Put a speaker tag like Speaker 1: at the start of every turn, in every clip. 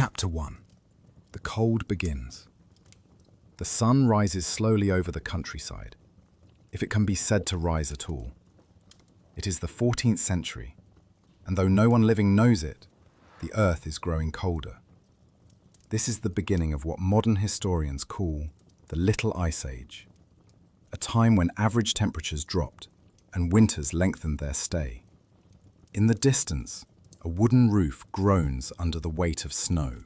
Speaker 1: Chapter 1. The cold begins. The sun rises slowly over the countryside, if it can be said to rise at all. It is the 14th century, and though no one living knows it, the earth is growing colder. This is the beginning of what modern historians call the Little Ice Age, a time when average temperatures dropped and winters lengthened their stay. In the distance, a wooden roof groans under the weight of snow.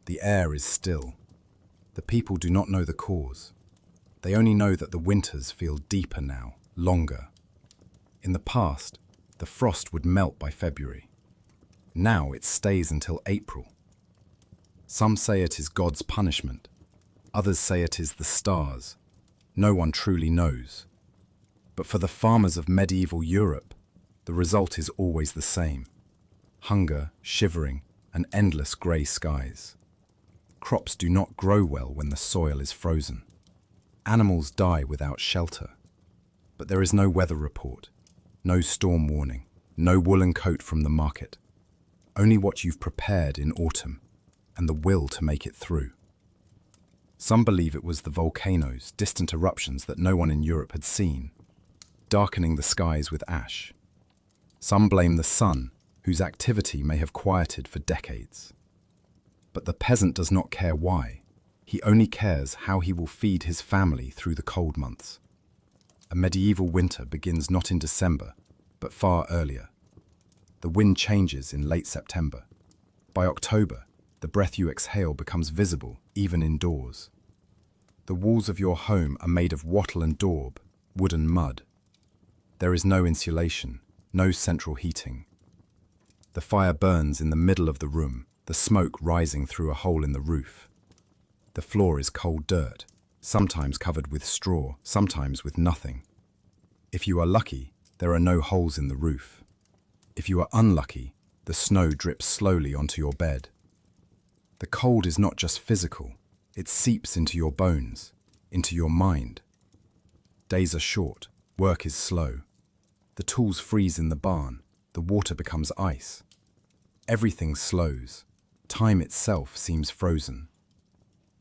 Speaker 1: The air is still. The people do not know the cause. They only know that the winters feel deeper now, longer. In the past, the frost would melt by February. Now it stays until April. Some say it is God's punishment. Others say it is the stars. No one truly knows. But for the farmers of medieval Europe, the result is always the same: hunger, shivering, and endless grey skies. Crops do not grow well when the soil is frozen. Animals die without shelter. But there is no weather report, no storm warning, no woolen coat from the market. Only what you've prepared in autumn, and the will to make it through. Some believe it was the volcanoes, distant eruptions that no one in Europe had seen, darkening the skies with ash. Some blame the sun, whose activity may have quieted for decades. But the peasant does not care why. He only cares how he will feed his family through the cold months. A medieval winter begins not in December, but far earlier. The wind changes in late September. By October, the breath you exhale becomes visible, even indoors. The walls of your home are made of wattle and daub, wood and mud. There is no insulation, no central heating. The fire burns in the middle of the room, the smoke rising through a hole in the roof. The floor is cold dirt, sometimes covered with straw, sometimes with nothing. If you are lucky, there are no holes in the roof. If you are unlucky, the snow drips slowly onto your bed. The cold is not just physical, it seeps into your bones, into your mind. Days are short, work is slow. The tools freeze in the barn, the water becomes ice. Everything slows. Time itself seems frozen.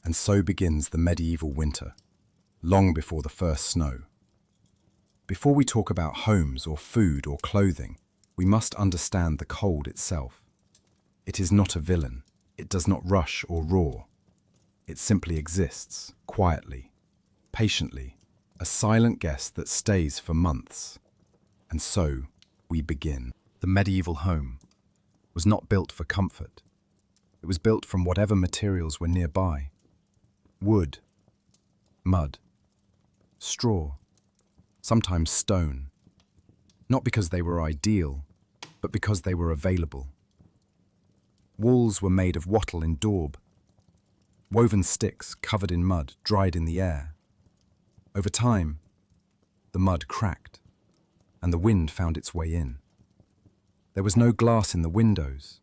Speaker 1: And so begins the medieval winter, long before the first snow. Before we talk about homes or food or clothing, we must understand the cold itself. It is not a villain. It does not rush or roar. It simply exists, quietly, patiently, a silent guest that stays for months. And so, we begin. The medieval home was not built for comfort. It was built from whatever materials were nearby. Wood, mud, straw, sometimes stone. Not because they were ideal, but because they were available. Walls were made of wattle and daub, woven sticks covered in mud, dried in the air. Over time, the mud cracked, and the wind found its way in. There was no glass in the windows.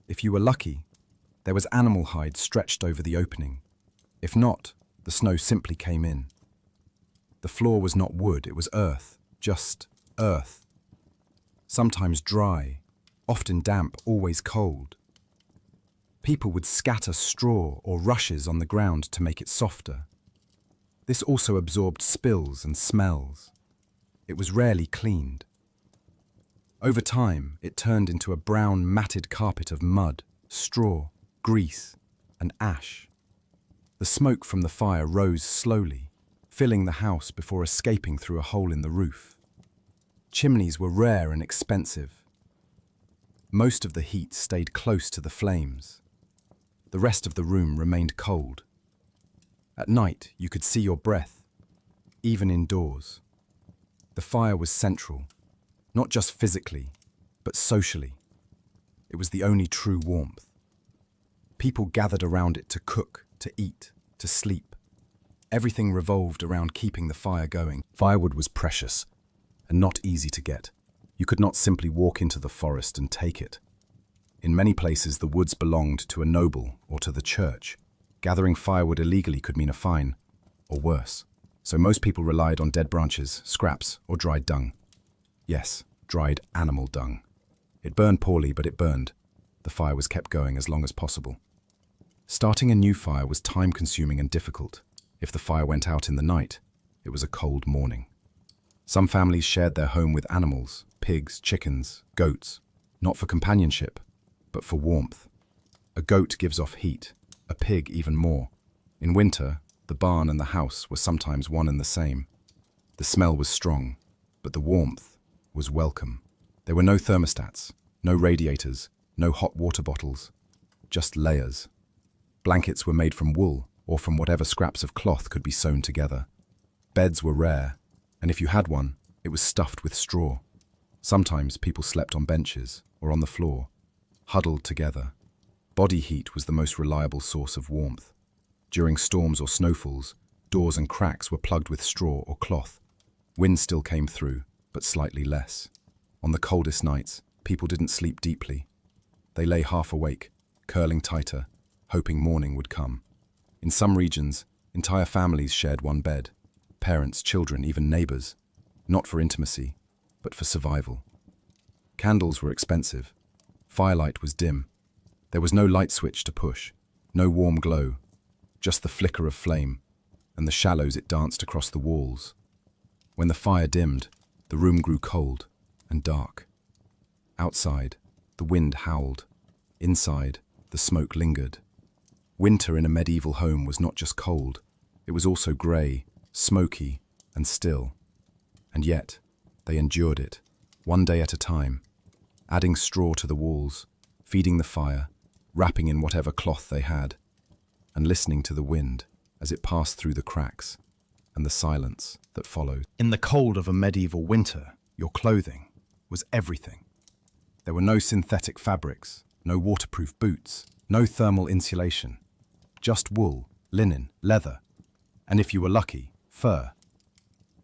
Speaker 1: If you were lucky, there was animal hide stretched over the opening. If not, the snow simply came in. The floor was not wood, it was earth, just earth. Sometimes dry, often damp, always cold. People would scatter straw or rushes on the ground to make it softer. This also absorbed spills and smells. It was rarely cleaned. Over time, it turned into a brown, matted carpet of mud, straw, grease, and ash. The smoke from the fire rose slowly, filling the house before escaping through a hole in the roof. Chimneys were rare and expensive. Most of the heat stayed close to the flames. The rest of the room remained cold. At night, you could see your breath, even indoors. The fire was central, not just physically, but socially. It was the only true warmth. People gathered around it to cook, to eat, to sleep. Everything revolved around keeping the fire going. Firewood was precious and not easy to get. You could not simply walk into the forest and take it. In many places, the woods belonged to a noble or to the church. Gathering firewood illegally could mean a fine, or worse. So most people relied on dead branches, scraps, or dried dung. Yes, dried animal dung. It burned poorly, but it burned. the fire was kept going as long as possible. Starting a new fire was time-consuming and difficult. If the fire went out in the night, it was a cold morning. Some families shared their home with animals, pigs, chickens, goats, not for companionship, but for warmth. A goat gives off heat, a pig even more. In winter, the barn and the house were sometimes one and the same. The smell was strong, but the warmth was welcome. There were no thermostats, no radiators, no hot water bottles, just layers. Blankets were made from wool or from whatever scraps of cloth could be sewn together. Beds were rare, and if you had one, it was stuffed with straw. Sometimes people slept on benches or on the floor, huddled together. Body heat was the most reliable source of warmth. During storms or snowfalls, doors and cracks were plugged with straw or cloth. Wind still came through, but slightly less. On the coldest nights, people didn't sleep deeply. They lay half awake, curling tighter, hoping morning would come. In some regions, entire families shared one bed. Parents, children, even neighbors. Not for intimacy, but for survival. Candles were expensive. Firelight was dim. There was no light switch to push, no warm glow, just the flicker of flame and the shallows it danced across the walls. When the fire dimmed, the room grew cold and dark. Outside, the wind howled. Inside, the smoke lingered. Winter in a medieval home was not just cold, it was also grey, smoky, and still. And yet, they endured it, one day at a time, adding straw to the walls, feeding the fire, wrapping in whatever cloth they had, and listening to the wind as it passed through the cracks and the silence that followed. In the cold of a medieval winter, your clothing was everything. There were no synthetic fabrics, no waterproof boots, no thermal insulation, just wool, linen, leather, and if you were lucky, fur.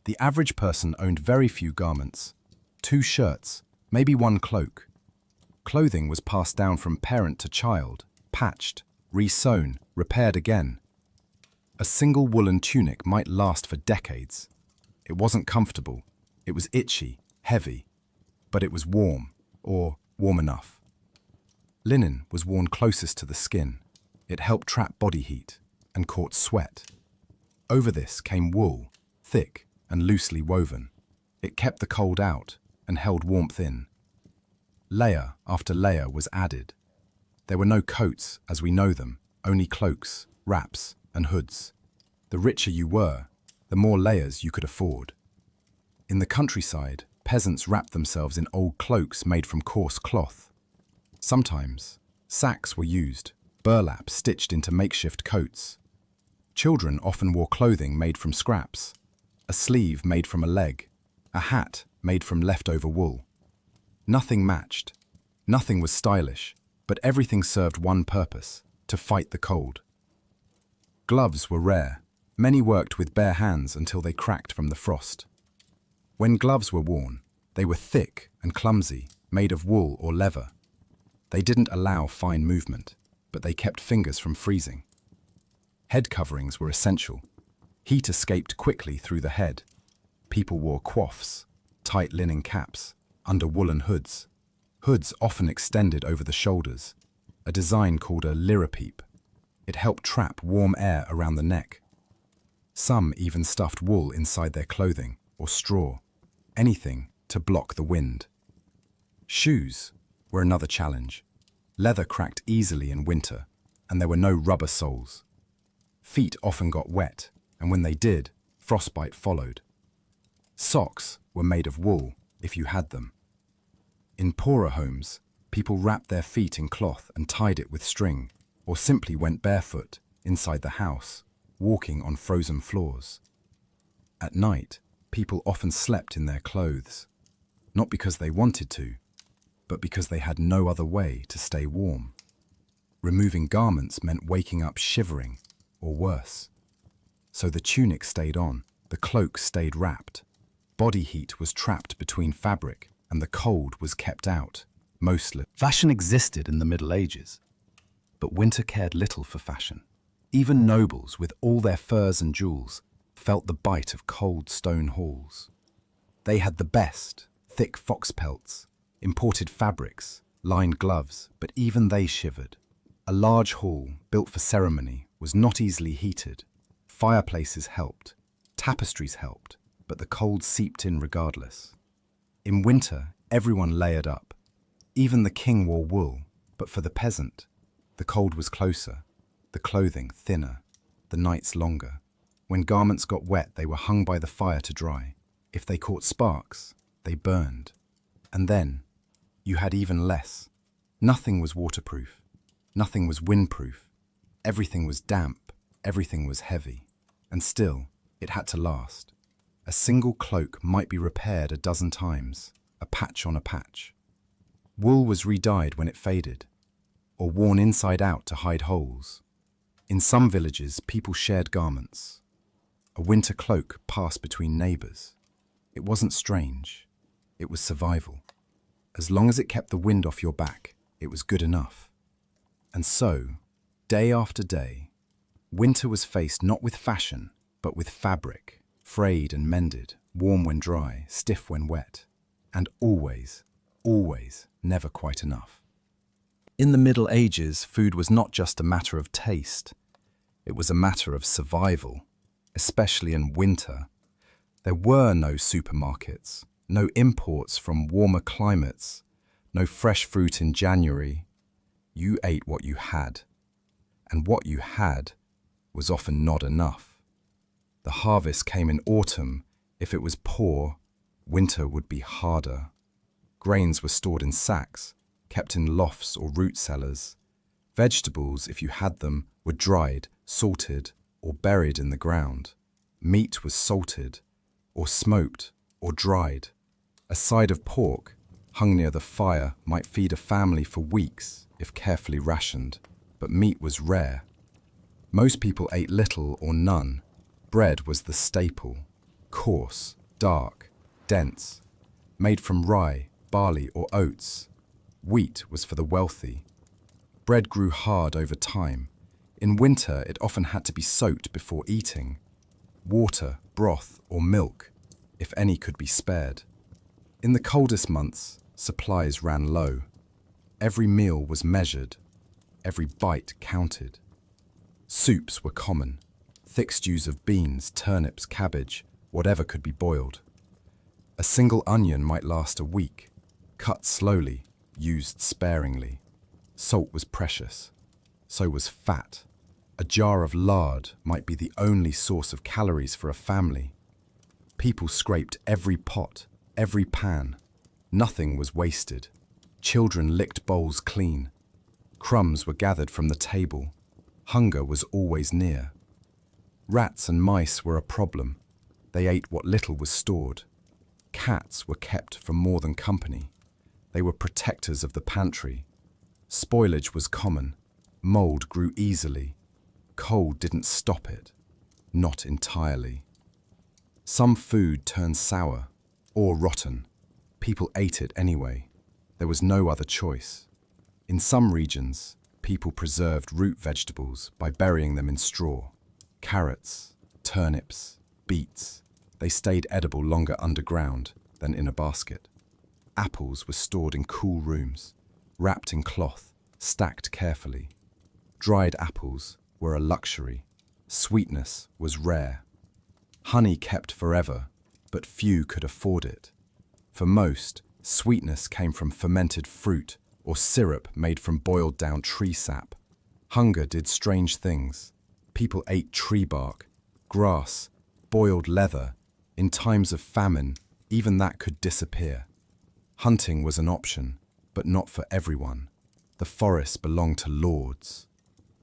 Speaker 1: The average person owned very few garments, 2 shirts, maybe 1 cloak. Clothing was passed down from parent to child, patched, re-sewn, repaired again. A single woolen tunic might last for decades. It wasn't comfortable, it was itchy, heavy, but it was warm, or warm enough. Linen was worn closest to the skin. It helped trap body heat and caught sweat. Over this came wool, thick and loosely woven. It kept the cold out and held warmth in. Layer after layer was added. There were no coats as we know them, only cloaks, wraps, and hoods. The richer you were, the more layers you could afford. In the countryside, peasants wrapped themselves in old cloaks made from coarse cloth. Sometimes, sacks were used, burlap stitched into makeshift coats. Children often wore clothing made from scraps, a sleeve made from a leg, a hat made from leftover wool. Nothing matched, nothing was stylish, but everything served one purpose, to fight the cold. Gloves were rare. Many worked with bare hands until they cracked from the frost. When gloves were worn, they were thick and clumsy, made of wool or leather. They didn't allow fine movement, but they kept fingers from freezing. Head coverings were essential. Heat escaped quickly through the head. People wore coifs, tight linen caps, under woolen hoods. Hoods often extended over the shoulders, a design called a liripeep. It helped trap warm air around the neck. Some even stuffed wool inside their clothing, or straw, anything to block the wind. Shoes were another challenge. Leather cracked easily in winter, and there were no rubber soles. Feet often got wet, and when they did, frostbite followed. Socks were made of wool, if you had them. In poorer homes, people wrapped their feet in cloth and tied it with string, or simply went barefoot inside the house, walking on frozen floors. At night, people often slept in their clothes, not because they wanted to, but because they had no other way to stay warm. Removing garments meant waking up shivering, or worse. So the tunic stayed on, the cloak stayed wrapped. Body heat was trapped between fabric, and the cold was kept out, mostly. Fashion existed in the Middle Ages, but winter cared little for fashion. Even nobles, with all their furs and jewels, felt the bite of cold stone halls. They had the best, thick fox pelts, imported fabrics, lined gloves, but even they shivered. A large hall, built for ceremony, was not easily heated. Fireplaces helped, tapestries helped, but the cold seeped in regardless. In winter, everyone layered up. Even the king wore wool, but for the peasant, the cold was closer, the clothing thinner, the nights longer. When garments got wet, they were hung by the fire to dry. If they caught sparks, they burned. And then, you had even less. Nothing was waterproof. Nothing was windproof. Everything was damp. Everything was heavy. And still, it had to last. A single cloak might be repaired a dozen times, a patch on a patch. Wool was re-dyed when it faded, or worn inside out to hide holes. In some villages, people shared garments. A winter cloak passed between neighbors. It wasn't strange. It was survival. As long as it kept the wind off your back, it was good enough. And so, day after day, winter was faced not with fashion, but with fabric, frayed and mended, warm when dry, stiff when wet, and always, never quite enough. In the Middle Ages, food was not just a matter of taste. It was a matter of survival, especially in winter. There were no supermarkets, no imports from warmer climates, no fresh fruit in January. You ate what you had, and what you had was often not enough. The harvest came in autumn. If it was poor, winter would be harder. Grains were stored in sacks, kept in lofts or root cellars. Vegetables, if you had them, were dried, salted, or buried in the ground. Meat was salted, or smoked, or dried. A side of pork, hung near the fire, might feed a family for weeks if carefully rationed, but meat was rare. Most people ate little or none. Bread was the staple, coarse, dark, dense, made from rye, barley, or oats. Wheat was for the wealthy. Bread grew hard over time. In winter, it often had to be soaked before eating. Water, broth, or milk, if any could be spared. In the coldest months, supplies ran low. Every meal was measured. Every bite counted. Soups were common. Thick stews of beans, turnips, cabbage, whatever could be boiled. A single onion might last a week, cut slowly, used sparingly. Salt was precious. So was fat. A jar of lard might be the only source of calories for a family. People scraped every pot, every pan. Nothing was wasted. Children licked bowls clean. Crumbs were gathered from the table. Hunger was always near. Rats and mice were a problem. They ate what little was stored. Cats were kept for more than company. They were protectors of the pantry. Spoilage was common. Mold grew easily. Cold didn't stop it. Not entirely. Some food turned sour or rotten. People ate it anyway. There was no other choice. In some regions, people preserved root vegetables by burying them in straw. Carrots, turnips, beets. They stayed edible longer underground than in a basket. Apples were stored in cool rooms, wrapped in cloth, stacked carefully. Dried apples were a luxury. Sweetness was rare. Honey kept forever, but few could afford it. For most, sweetness came from fermented fruit or syrup made from boiled down tree sap. Hunger did strange things. People ate tree bark, grass, boiled leather. In times of famine, even that could disappear. Hunting was an option, but not for everyone. The forest belonged to lords.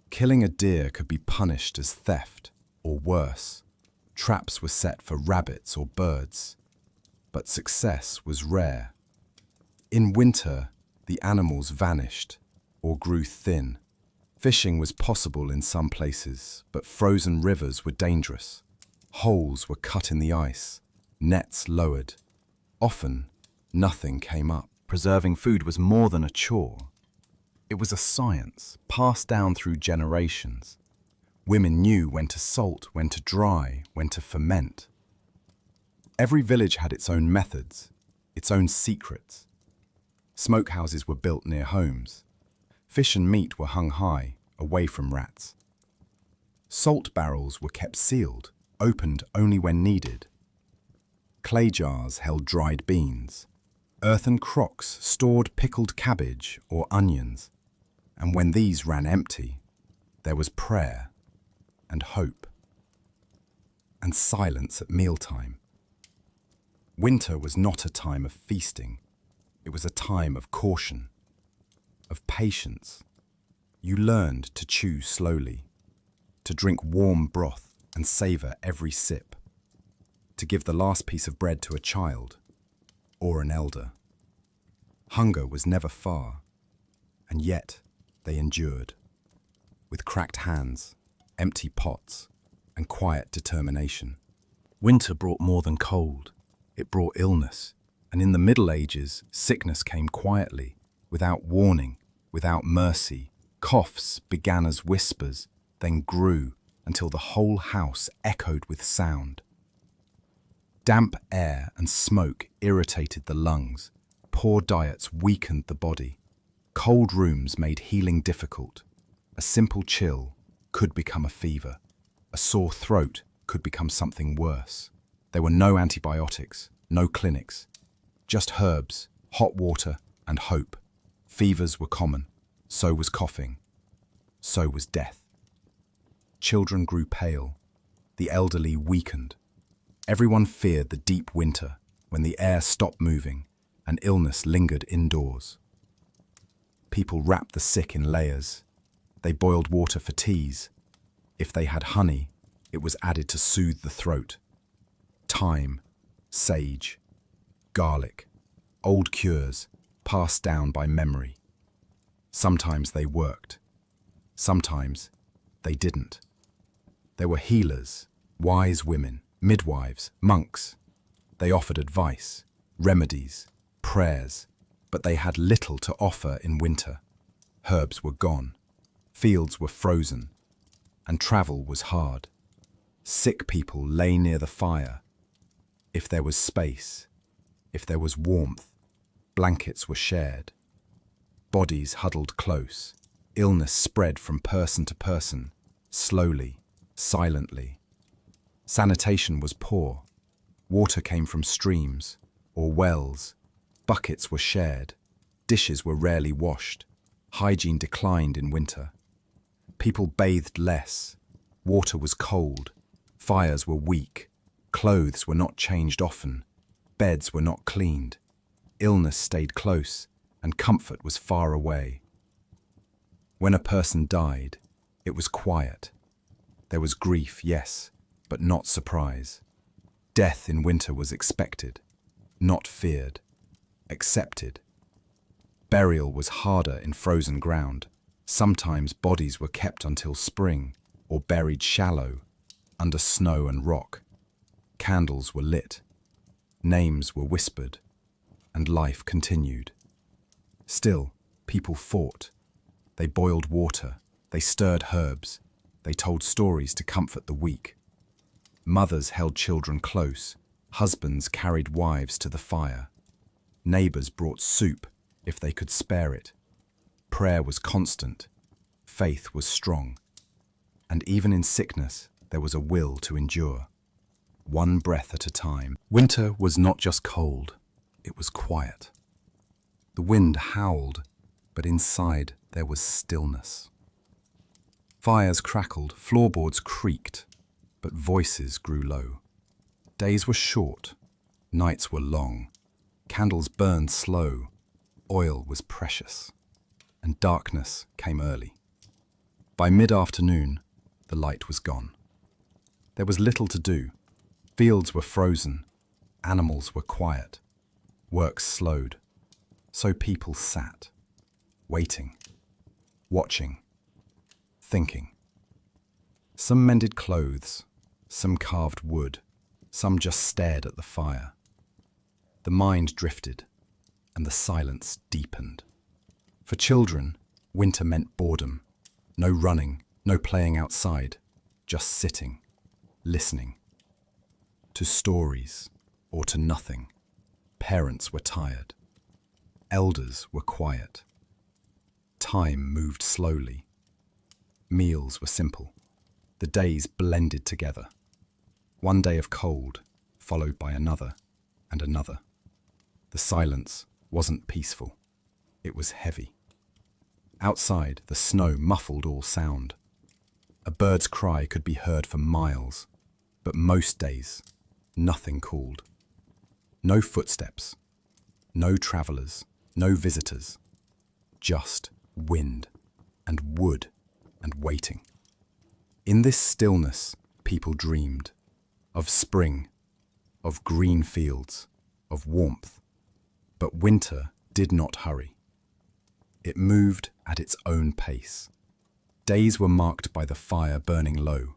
Speaker 1: Killing a deer could be punished as theft, or worse. Traps were set for rabbits or birds. But success was rare. In winter, the animals vanished or grew thin. Fishing was possible in some places, but frozen rivers were dangerous. Holes were cut in the ice, nets lowered. Often, nothing came up. Preserving food was more than a chore. It was a science passed down through generations. Women knew when to salt, when to dry, when to ferment. Every village had its own methods, its own secrets. Smokehouses were built near homes. Fish and meat were hung high, away from rats. Salt barrels were kept sealed, opened only when needed. Clay jars held dried beans. Earthen crocks stored pickled cabbage or onions. And when these ran empty, there was prayer and hope and silence at mealtime. Winter was not a time of feasting. It was a time of caution, of patience. You learned to chew slowly, to drink warm broth and savor every sip, to give the last piece of bread to a child or an elder. Hunger was never far, and yet they endured. With cracked hands, empty pots, and quiet determination. Winter brought more than cold. It brought illness, and in the Middle Ages, sickness came quietly, without warning, without mercy. Coughs began as whispers, then grew until the whole house echoed with sound. Damp air and smoke irritated the lungs. Poor diets weakened the body. Cold rooms made healing difficult. A simple chill could become a fever. A sore throat could become something worse. There were no antibiotics, no clinics, just herbs, hot water, and hope. Fevers were common. So was coughing. So was death. Children grew pale. The elderly weakened. Everyone feared the deep winter when the air stopped moving and illness lingered indoors. People wrapped the sick in layers. They boiled water for teas. If they had honey, it was added to soothe the throat. Thyme, sage, garlic, old cures passed down by memory. Sometimes they worked. Sometimes they didn't. There were healers, wise women, midwives, monks. They offered advice, remedies, prayers, but they had little to offer in winter. Herbs were gone, fields were frozen, and travel was hard. Sick people lay near the fire. If there was space, if there was warmth, blankets were shared. Bodies huddled close. Illness spread from person to person, slowly, silently. Sanitation was poor. Water came from streams or wells. Buckets were shared. Dishes were rarely washed. Hygiene declined in winter. People bathed less. Water was cold. Fires were weak. Clothes were not changed often. Beds were not cleaned. Illness stayed close, and comfort was far away. When a person died, it was quiet. There was grief, yes, but not surprise. Death in winter was expected, not feared, accepted. Burial was harder in frozen ground. Sometimes bodies were kept until spring, or buried shallow, under snow and rock. Candles were lit, names were whispered, and life continued. Still, people fought. They boiled water, they stirred herbs, they told stories to comfort the weak. Mothers held children close, husbands carried wives to the fire. Neighbors brought soup if they could spare it. Prayer was constant, faith was strong, and even in sickness there was a will to endure. One breath at a time. Winter was not just cold, it was quiet. The wind howled, but inside there was stillness. Fires crackled, floorboards creaked, but voices grew low. Days were short, nights were long, candles burned slow, oil was precious, and darkness came early. By mid-afternoon, the light was gone. There was little to do. Fields were frozen, animals were quiet, work slowed. So people sat, waiting, watching, thinking. Some mended clothes, some carved wood, some just stared at the fire. The mind drifted, and the silence deepened. For children, winter meant boredom. No running, no playing outside, just sitting, listening. To stories or to nothing. Parents were tired. elders were quiet. Time moved slowly. Meals were simple. The days blended together. One day of cold, followed by another and another. The silence wasn't peaceful. It was heavy. Outside, the snow muffled all sound. A bird's cry could be heard for miles, but most days, nothing called. No footsteps, no travelers, no visitors, just wind and wood and waiting. In this stillness, people dreamed of spring, of green fields, of warmth. But winter did not hurry. It moved at its own pace. Days were marked by the fire burning low,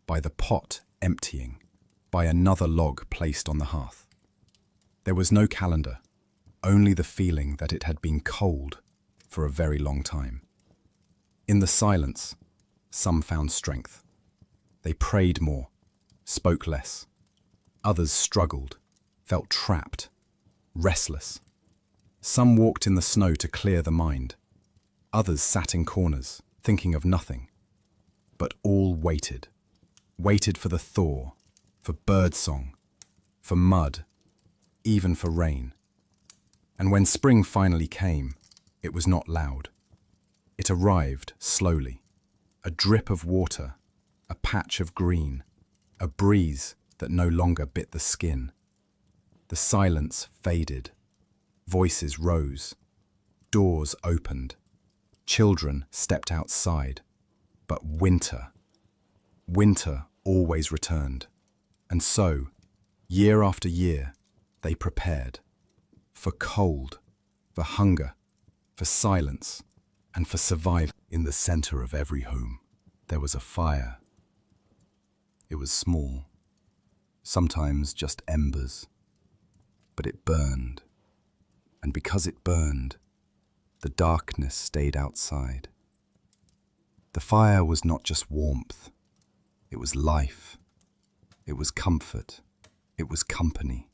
Speaker 1: by the pot emptying, by another log placed on the hearth. There was no calendar, only the feeling that it had been cold for a very long time. In the silence, some found strength. They prayed more, spoke less. Others struggled, felt trapped, restless. Some walked in the snow to clear the mind. Others sat in corners, thinking of nothing. But all waited. Waited for the thaw, for birdsong, for mud, even for rain. And when spring finally came, it was not loud. It arrived slowly. A drip of water, a patch of green, a breeze that no longer bit the skin. The silence faded. Voices rose. Doors opened. Children stepped outside. But winter always returned. And so, year after year, they prepared. For cold, for hunger, for silence, and for survival. In the center of every home, there was a fire. It was small, sometimes just embers, but it burned. And because it burned, the darkness stayed outside. The fire was not just warmth, it was life, it was comfort, it was company.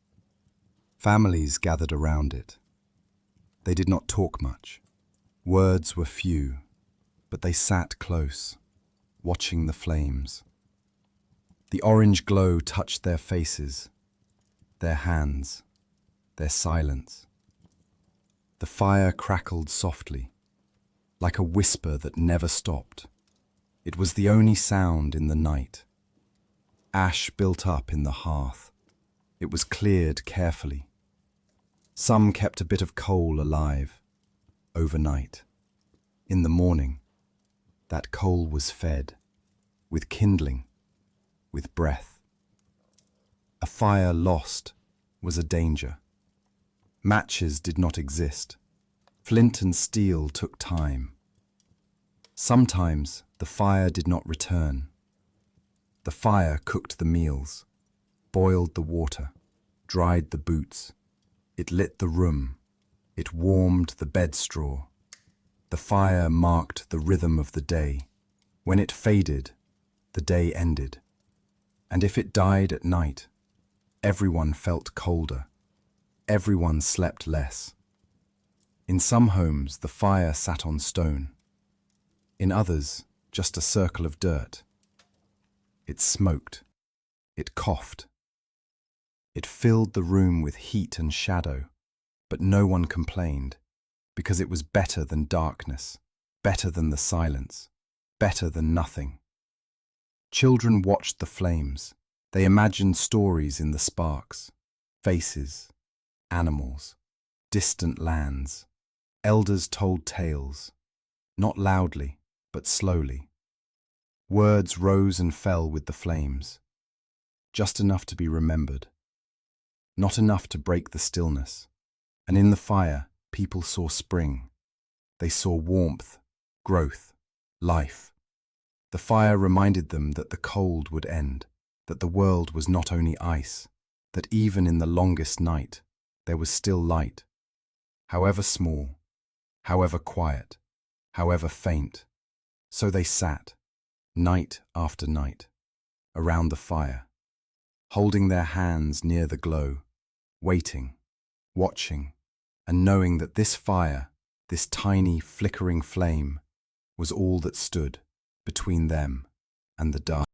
Speaker 1: Families gathered around it. They did not talk much. Words were few, but they sat close, watching the flames. The orange glow touched their faces, their hands, their silence. The fire crackled softly, like a whisper that never stopped. It was the only sound in the night. Ash built up in the hearth. It was cleared carefully. Some kept a bit of coal alive, overnight. In the morning, that coal was fed, with kindling, with breath. A fire lost was a danger. Matches did not exist. Flint and steel took time. Sometimes the fire did not return. The fire cooked the meals, boiled the water, dried the boots. It lit the room. It warmed the bed straw. The fire marked the rhythm of the day. When it faded, the day ended. And if it died at night, everyone felt colder. Everyone slept less. In some homes, the fire sat on stone. In others, just a circle of dirt. It smoked. It coughed. It filled the room with heat and shadow, but no one complained, because it was better than darkness, better than the silence, better than nothing. Children watched the flames. They imagined stories in the sparks, faces, animals, distant lands. Elders told tales, not loudly, but slowly. Words rose and fell with the flames, just enough to be remembered, not enough to break the stillness. And in the fire, people saw spring. They saw warmth, growth, life. The fire reminded them that the cold would end, that the world was not only ice, that even in the longest night, there was still light. However small, however quiet, however faint. So they sat, night after night, around the fire, holding their hands near the glow, waiting, watching, and knowing that this fire, this tiny flickering flame, was all that stood between them and the dark.